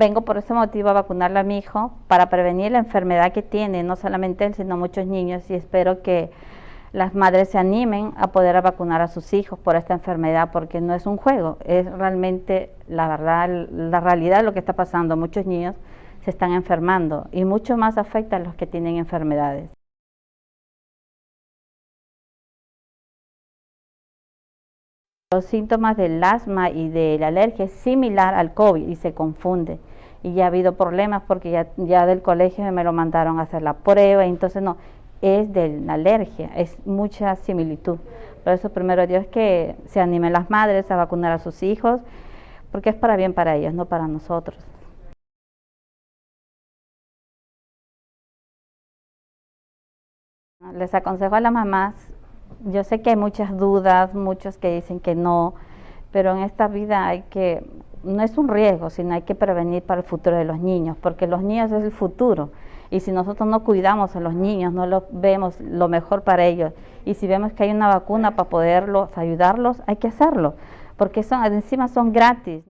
vengo por ese motivo a vacunarle a mi hijo para prevenir la enfermedad que tiene, no solamente él, sino muchos niños, y espero que las madres se animen a poder vacunar a sus hijos por esta enfermedad, porque no es un juego, es realmente la verdad, la realidad de lo que está pasando. Muchos niños se están enfermando y mucho más afecta a los que tienen enfermedades. Los síntomas del asma y de la alergia es similar al COVID y se confunde. Y ya ha habido problemas porque ya del colegio me lo mandaron a hacer la prueba, y entonces no, es de la alergia, es mucha similitud. Por eso primero Dios que se animen las madres a vacunar a sus hijos, porque es para bien para ellos, no para nosotros. Les aconsejo a las mamás, yo sé que hay muchas dudas, muchos que dicen que no, pero en esta vida no es un riesgo, sino hay que prevenir para el futuro de los niños, porque los niños es el futuro, y si nosotros no cuidamos a los niños, no los vemos lo mejor para ellos, y si vemos que hay una vacuna para poderlos ayudarlos, hay que hacerlo, porque encima son gratis.